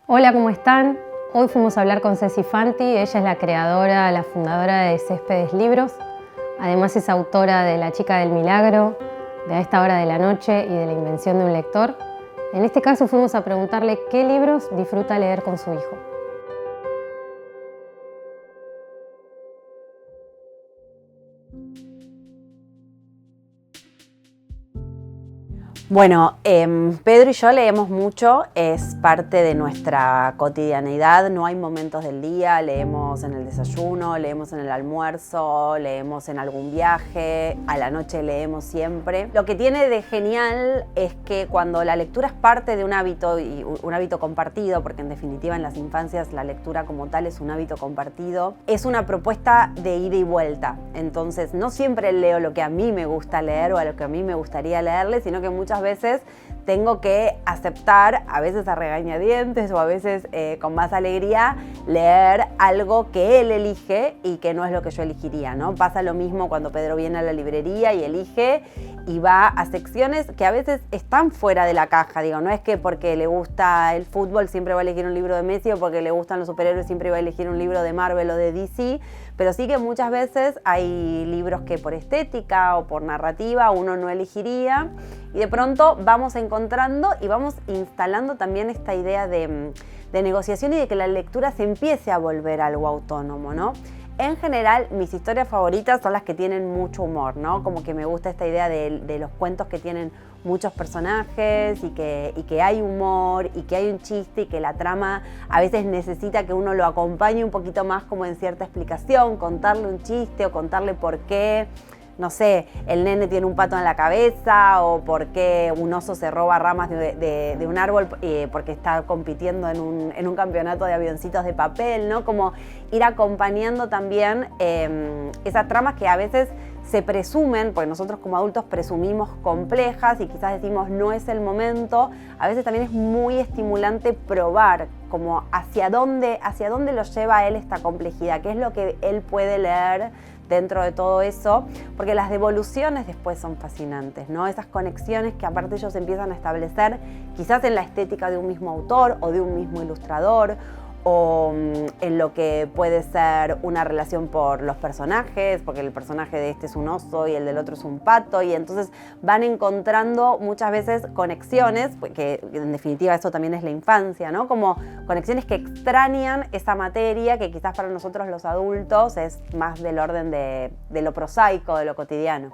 Hola, ¿cómo están? Hoy fuimos a hablar con Ceci Fanti. Ella es la creadora, la fundadora de Céspedes Libros. Además es autora de La chica del milagro, de A esta hora de la noche y de La invención de un lector. En este caso fuimos a preguntarle qué libros disfruta leer con su hijo. Bueno, Pedro y yo leemos mucho, es parte de nuestra cotidianeidad, no hay momentos del día, leemos en el desayuno, leemos en el almuerzo, leemos en algún viaje, a la noche leemos siempre. Lo que tiene de genial es que cuando la lectura es parte de un hábito, y un hábito compartido, porque en definitiva en las infancias la lectura como tal es un hábito compartido, es una propuesta de ida y vuelta. Entonces no siempre leo lo que a mí me gusta leer o a lo que a mí me gustaría leerle, sino que muchas veces tengo que aceptar, a veces a regañadientes o a veces con más alegría, leer algo que él elige y que no es lo que yo elegiría, ¿no? Pasa lo mismo cuando Pedro viene a la librería y elige y va a secciones que a veces están fuera de la caja. Digo, no es que porque le gusta el fútbol siempre va a elegir un libro de Messi o porque le gustan los superhéroes siempre va a elegir un libro de Marvel o de DC, pero sí que muchas veces hay libros que por estética o por narrativa uno no elegiría y de pronto vamos encontrando y vamos instalando también esta idea de negociación y de que la lectura se empiece a volver algo autónomo, ¿no? En general, mis historias favoritas son las que tienen mucho humor, ¿no? Como que me gusta esta idea de los cuentos que tienen muchos personajes y que hay humor y que hay un chiste y que la trama a veces necesita que uno lo acompañe un poquito más como en cierta explicación, contarle un chiste o contarle por qué, no sé, el nene tiene un pato en la cabeza o por qué un oso se roba ramas de un árbol porque está compitiendo en un campeonato de avioncitos de papel, ¿no? Como ir acompañando también esas tramas que a veces se presumen, porque nosotros como adultos presumimos complejas y quizás decimos no es el momento. A veces también es muy estimulante probar como hacia dónde lo lleva a él esta complejidad, qué es lo que él puede leer dentro de todo eso, porque las devoluciones después son fascinantes, ¿no? Esas conexiones que aparte ellos empiezan a establecer quizás en la estética de un mismo autor o de un mismo ilustrador o en lo que puede ser una relación por los personajes, porque el personaje de este es un oso y el del otro es un pato, y entonces van encontrando muchas veces conexiones, porque en definitiva eso también es la infancia, ¿no? Como conexiones que extrañan esa materia que quizás para nosotros los adultos es más del orden de lo prosaico, de lo cotidiano.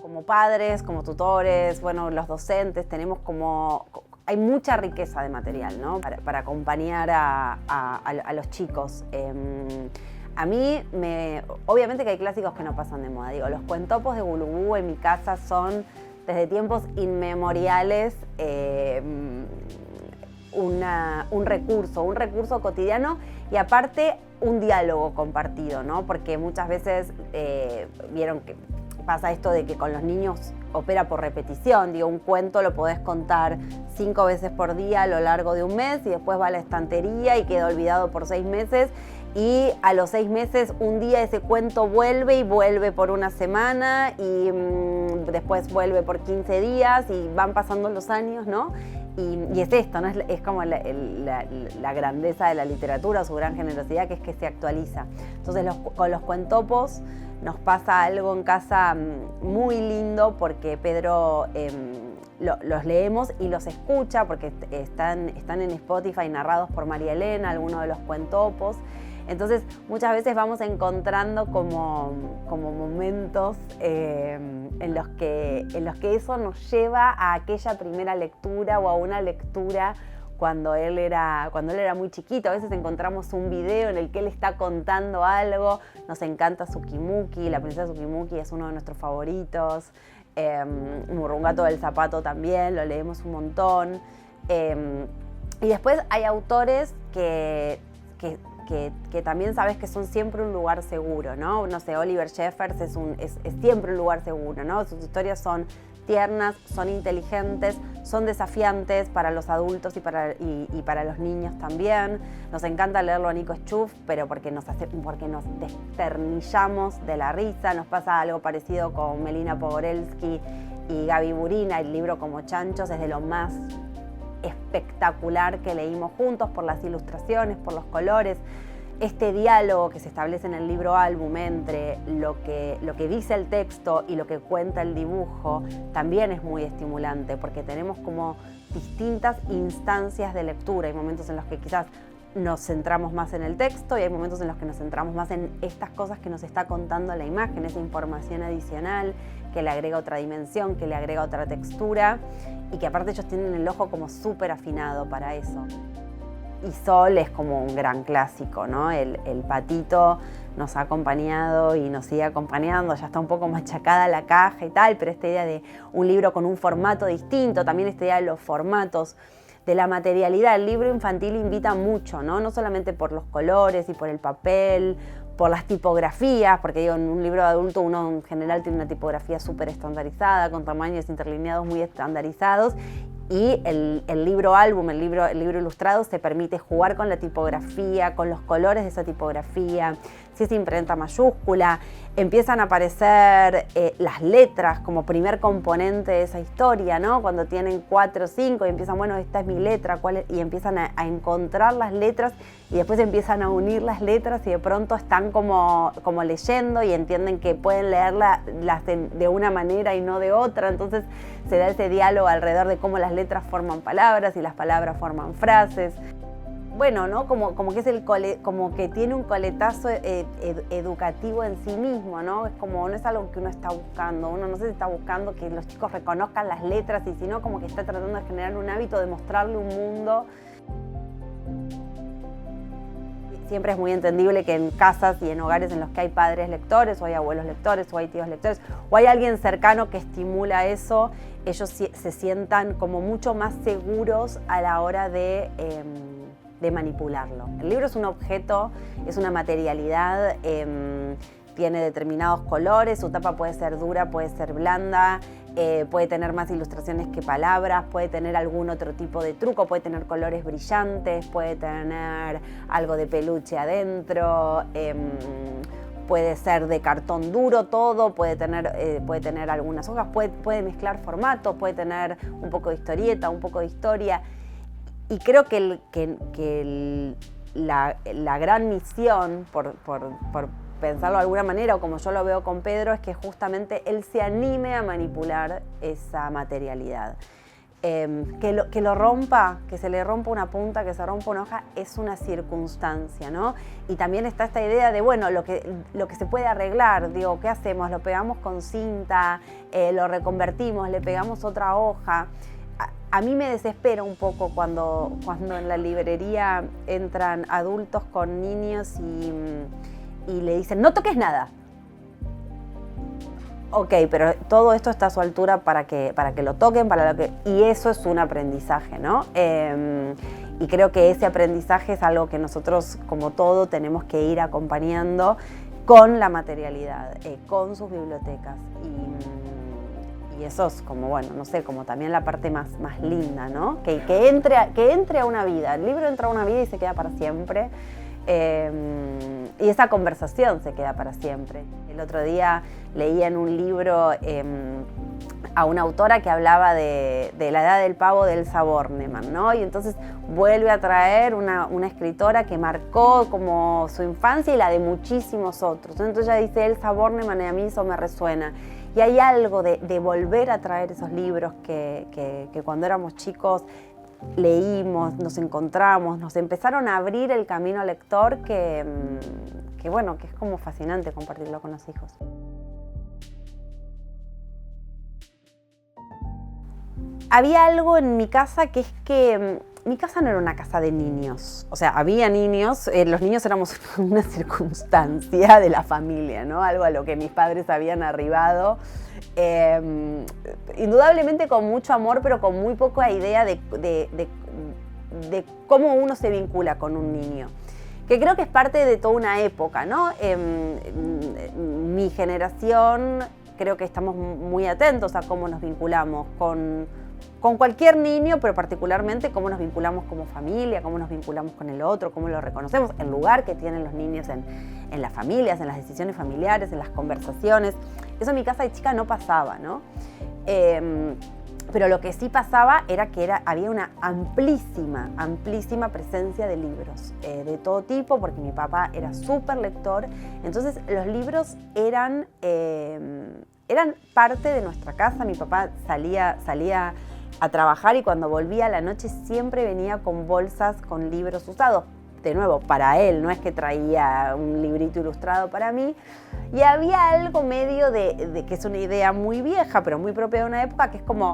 Como padres, como tutores, bueno, los docentes, hay mucha riqueza de material, ¿no? Para acompañar a los chicos. A mí, obviamente que hay clásicos que no pasan de moda. Digo, los cuentopos de Gulubú en mi casa son, desde tiempos inmemoriales, un recurso cotidiano y aparte un diálogo compartido, ¿no? Porque muchas veces vieron que pasa esto de que con los niños opera por repetición. Digo, un cuento lo podés contar 5 veces por día a lo largo de un mes y después va a la estantería y queda olvidado por 6 meses y a los 6 meses un día ese cuento vuelve y vuelve por una semana y después vuelve por 15 días y van pasando los años, ¿no? Y es esto, ¿no? Es como la grandeza de la literatura, su gran generosidad, que es que se actualiza. Entonces con los cuentopos nos pasa algo en casa muy lindo porque Pedro los leemos y los escucha porque están en Spotify narrados por María Elena, algunos de los cuentopos. Entonces muchas veces vamos encontrando como momentos en los que eso nos lleva a aquella primera lectura o a una lectura cuando él era muy chiquito. A veces encontramos un video en el que él está contando algo. Nos encanta Tsukimuki, la princesa Tsukimuki es uno de nuestros favoritos. Murrungato del Zapato también, lo leemos un montón. Y después hay autores que también sabes que son siempre un lugar seguro, ¿no? No sé, Oliver Jeffers es siempre un lugar seguro, ¿no? Sus historias son tiernas, son inteligentes, son desafiantes para los adultos y para los niños también. Nos encanta leerlo a Nico Schuf, pero porque nos desternillamos de la risa. Nos pasa algo parecido con Melina Pogorelsky y Gaby Burina. El libro Como Chanchos es de lo más espectacular que leímos juntos por las ilustraciones, por los colores. Este diálogo que se establece en el libro álbum entre lo que dice el texto y lo que cuenta el dibujo también es muy estimulante, porque tenemos como distintas instancias de lectura. Hay momentos en los que quizás nos centramos más en el texto y hay momentos en los que nos centramos más en estas cosas que nos está contando la imagen, esa información adicional que le agrega otra dimensión, que le agrega otra textura, y que aparte ellos tienen el ojo como súper afinado para eso. Y Sol es como un gran clásico, ¿no? El patito nos ha acompañado y nos sigue acompañando, ya está un poco machacada la caja y tal, pero esta idea de un libro con un formato distinto, también esta idea de los formatos, de la materialidad. El libro infantil invita mucho, ¿no? No solamente por los colores y por el papel, por las tipografías, porque digo, en un libro de adulto uno en general tiene una tipografía súper estandarizada, con tamaños interlineados muy estandarizados, y el libro álbum, el libro ilustrado, se permite jugar con la tipografía, con los colores de esa tipografía, si es imprenta mayúscula. Empiezan a aparecer las letras como primer componente de esa historia, ¿no? Cuando tienen 4 o 5 y empiezan, bueno, esta es mi letra, ¿cuál es? Y empiezan a encontrar las letras y después empiezan a unir las letras y de pronto están como leyendo y entienden que pueden leerlas de una manera y no de otra. Entonces se da ese diálogo alrededor de cómo las letras forman palabras y las palabras forman frases. Bueno, ¿no? Como que como que tiene un coletazo educativo en sí mismo, ¿no? Es como, no es algo que uno está buscando. Uno no sé si está buscando que los chicos reconozcan las letras, y si no, como que está tratando de generar un hábito de mostrarle un mundo. Siempre es muy entendible que en casas y en hogares en los que hay padres lectores, o hay abuelos lectores, o hay tíos lectores, o hay alguien cercano que estimula eso, ellos se sientan como mucho más seguros a la hora de manipularlo. El libro es un objeto, es una materialidad, tiene determinados colores, su tapa puede ser dura, puede ser blanda, puede tener más ilustraciones que palabras, puede tener algún otro tipo de truco, puede tener colores brillantes, puede tener algo de peluche adentro, puede ser de cartón duro todo, puede tener algunas hojas, puede mezclar formatos, puede tener un poco de historieta, un poco de historia. Y creo que la gran misión, por pensarlo de alguna manera, o como yo lo veo con Pedro, es que justamente él se anime a manipular esa materialidad. Que lo rompa, que se le rompa una punta, que se rompa una hoja, es una circunstancia, ¿no? Y también está esta idea de, bueno, lo que se puede arreglar, digo, ¿qué hacemos? Lo pegamos con cinta, lo reconvertimos, le pegamos otra hoja. A mí me desespera un poco cuando en la librería entran adultos con niños y le dicen, no toques nada. Ok, pero todo esto está a su altura para que lo toquen, y eso es un aprendizaje, ¿no? Y creo que ese aprendizaje es algo que nosotros, como todo, tenemos que ir acompañando con la materialidad, con sus bibliotecas. Y eso es como, bueno, no sé, como también la parte más linda, ¿no? Que entre a una vida. El libro entra a una vida y se queda para siempre. Y esa conversación se queda para siempre. El otro día leía en un libro a una autora que hablaba de la edad del pavo de Elsa Bornemann, ¿no? Y entonces vuelve a traer una escritora que marcó como su infancia y la de muchísimos otros. Entonces ella dice Elsa Bornemann, y a mí eso me resuena. Y hay algo de volver a traer esos libros que cuando éramos chicos leímos, nos encontramos, nos empezaron a abrir el camino al lector que bueno, que es como fascinante compartirlo con los hijos. Había algo en mi casa que es que mi casa no era una casa de niños. O sea, había niños, los niños éramos una circunstancia de la familia, ¿no? Algo a lo que mis padres habían arribado. Indudablemente con mucho amor, pero con muy poca idea de cómo uno se vincula con un niño. Que creo que es parte de toda una época, ¿no? Mi generación, creo que estamos muy atentos a cómo nos vinculamos con cualquier niño, pero particularmente cómo nos vinculamos como familia, cómo nos vinculamos con el otro, cómo lo reconocemos, el lugar que tienen los niños en las familias, en las decisiones familiares, en las conversaciones. Eso en mi casa de chica no pasaba, ¿no? Pero lo que sí pasaba era que había una amplísima presencia de libros de todo tipo, porque mi papá era súper lector. Entonces los libros eran parte de nuestra casa. Mi papá salía a trabajar y cuando volvía a la noche siempre venía con bolsas con libros usados. De nuevo, para él, no es que traía un librito ilustrado para mí. Y había algo medio de que es una idea muy vieja, pero muy propia de una época, que es como,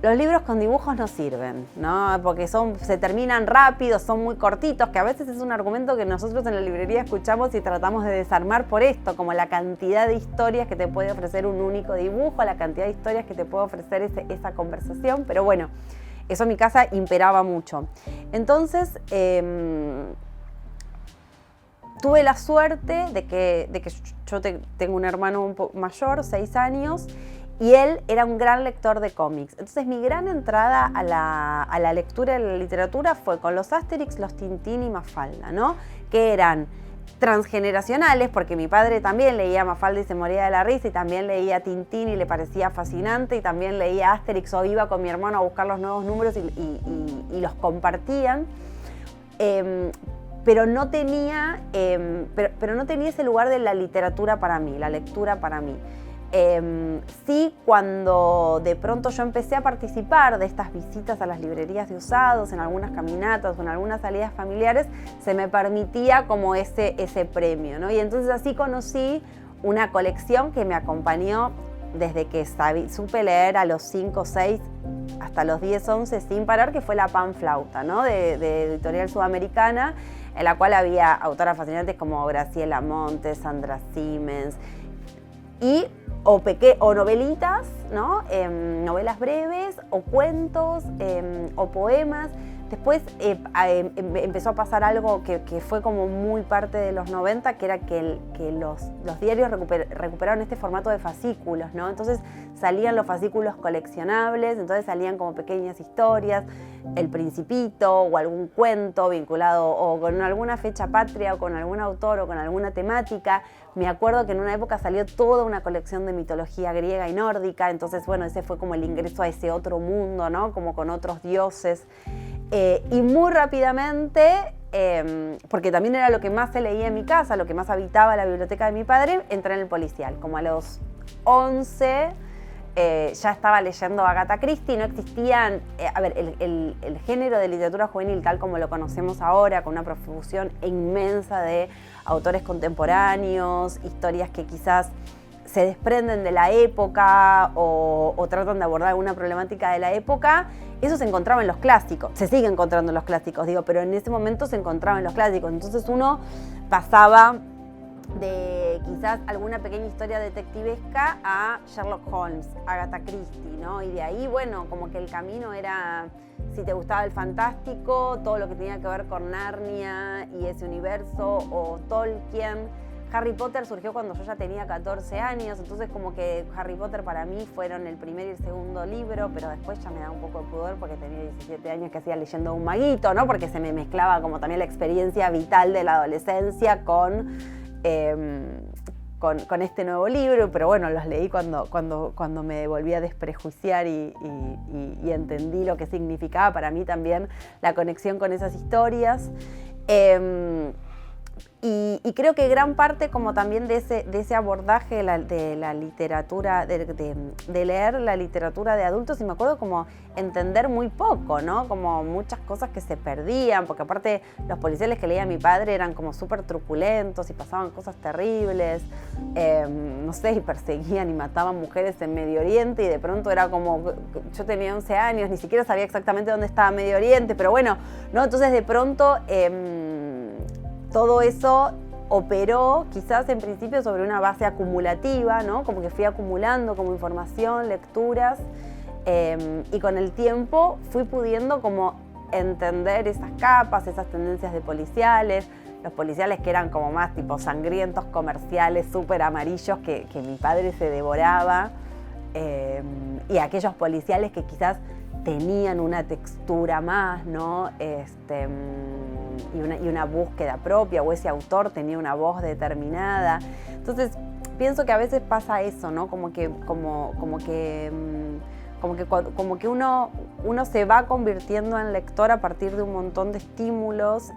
los libros con dibujos no sirven, ¿no? Porque se terminan rápido, son muy cortitos, que a veces es un argumento que nosotros en la librería escuchamos y tratamos de desarmar por esto, como la cantidad de historias que te puede ofrecer un único dibujo, la cantidad de historias que te puede ofrecer esa conversación, pero bueno, eso en mi casa imperaba mucho. Entonces, tuve la suerte de que yo tengo un hermano un poco mayor, 6 años, y él era un gran lector de cómics. Entonces mi gran entrada a la lectura y a la literatura fue con los Asterix, los Tintín y Mafalda, ¿no? Que eran transgeneracionales, porque mi padre también leía Mafalda y se moría de la risa, y también leía Tintín y le parecía fascinante, y también leía Asterix, o iba con mi hermano a buscar los nuevos números y los compartían. Pero no tenía ese lugar de la literatura para mí, la lectura para mí. Sí, cuando de pronto yo empecé a participar de estas visitas a las librerías de usados, en algunas caminatas o en algunas salidas familiares, se me permitía como ese premio, ¿no? Y entonces así conocí una colección que me acompañó desde que supe leer a los 5 o 6 hasta los 10, 11 sin parar, que fue La Panflauta, ¿no? de Editorial Sudamericana, en la cual había autoras fascinantes como Graciela Montes, Sandra Siemens, o novelitas, ¿no? Novelas breves, o cuentos, o poemas. Después empezó a pasar algo que fue como muy parte de los 90, que era que los diarios recuperaron este formato de fascículos, ¿no? Entonces salían los fascículos coleccionables, entonces salían como pequeñas historias, El Principito o algún cuento vinculado o con alguna fecha patria o con algún autor o con alguna temática. Me acuerdo que en una época salió toda una colección de mitología griega y nórdica, entonces bueno, ese fue como el ingreso a ese otro mundo, ¿no? Como con otros dioses. Y muy rápidamente, porque también era lo que más se leía en mi casa, lo que más habitaba la biblioteca de mi padre, entré en el policial. Como a los 11 ya estaba leyendo Agatha Christie, no existían, el género de literatura juvenil tal como lo conocemos ahora, con una profusión inmensa de autores contemporáneos, historias que quizás se desprenden de la época o tratan de abordar alguna problemática de la época, eso se encontraba en los clásicos, se sigue encontrando en los clásicos, pero en ese momento se encontraba en los clásicos, entonces uno pasaba de quizás alguna pequeña historia detectivesca a Sherlock Holmes, Agatha Christie, ¿no? Y de ahí, bueno, como que el camino era, si te gustaba el fantástico, todo lo que tenía que ver con Narnia y ese universo, o Tolkien. Harry Potter surgió cuando yo ya tenía 14 años, entonces como que Harry Potter para mí fueron el primer y el segundo libro, pero después ya me da un poco de pudor porque tenía 17 años que hacía leyendo un maguito, ¿no? Porque se me mezclaba como también la experiencia vital de la adolescencia con este nuevo libro, pero bueno, los leí cuando me volví a desprejuiciar y entendí lo que significaba para mí también la conexión con esas historias. Y creo que gran parte como también de ese abordaje de la literatura, de leer la literatura de adultos, y me acuerdo como entender muy poco, ¿no? Como muchas cosas que se perdían, porque aparte los policiales que leía mi padre eran como súper truculentos y pasaban cosas terribles, no sé, y perseguían y mataban mujeres en Medio Oriente, y de pronto era como, yo tenía 11 años, ni siquiera sabía exactamente dónde estaba Medio Oriente, pero bueno, ¿no? Entonces de pronto todo eso operó quizás en principio sobre una base acumulativa, ¿no? Como que fui acumulando como información, lecturas, y con el tiempo fui pudiendo como entender esas capas, esas tendencias de policiales, los policiales que eran como más tipo sangrientos, comerciales, súper amarillos que mi padre se devoraba, y aquellos policiales que quizás tenían una textura más, ¿no? Y una búsqueda propia, o ese autor tenía una voz determinada. Entonces, pienso que a veces pasa eso, ¿no? Como que como que uno se va convirtiendo en lector a partir de un montón de estímulos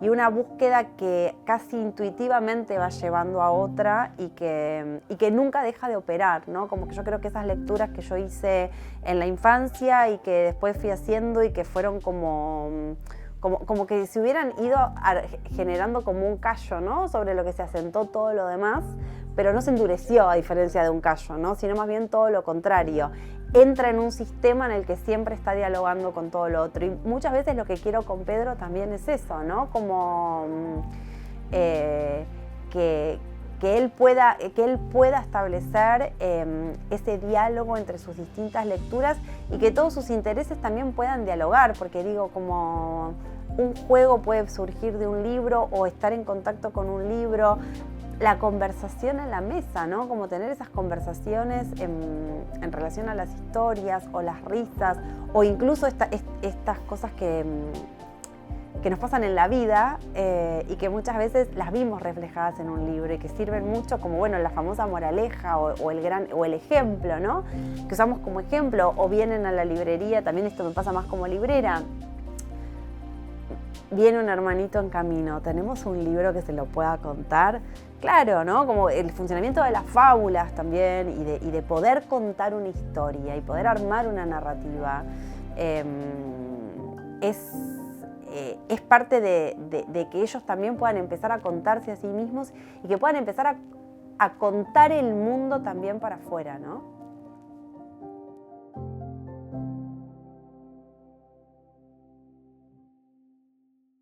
y una búsqueda que casi intuitivamente va llevando a otra y que nunca deja de operar, ¿no? Como que yo creo que esas lecturas que yo hice en la infancia y que después fui haciendo y que fueron como que se hubieran ido generando como un callo, ¿no? Sobre lo que se asentó todo lo demás, pero no se endureció a diferencia de un callo, ¿no? Sino más bien todo lo contrario. Entra en un sistema en el que siempre está dialogando con todo lo otro. Y muchas veces lo que quiero con Pedro también es eso, ¿no? Como que él pueda establecer ese diálogo entre sus distintas lecturas y que todos sus intereses también puedan dialogar, porque digo, como un juego puede surgir de un libro o estar en contacto con un libro, la conversación en la mesa, ¿no? Como tener esas conversaciones en relación a las historias o las risas o incluso estas cosas que nos pasan en la vida y que muchas veces las vimos reflejadas en un libro y que sirven mucho como, bueno, la famosa moraleja o el ejemplo, ¿no? Que usamos como ejemplo, o vienen a la librería, también esto me pasa más como librera, viene un hermanito en camino, tenemos un libro que se lo pueda contar, claro, ¿no? Como el funcionamiento de las fábulas también y de poder contar una historia y poder armar una narrativa es parte de que ellos también puedan empezar a contarse a sí mismos y que puedan empezar a contar el mundo también para afuera, ¿no?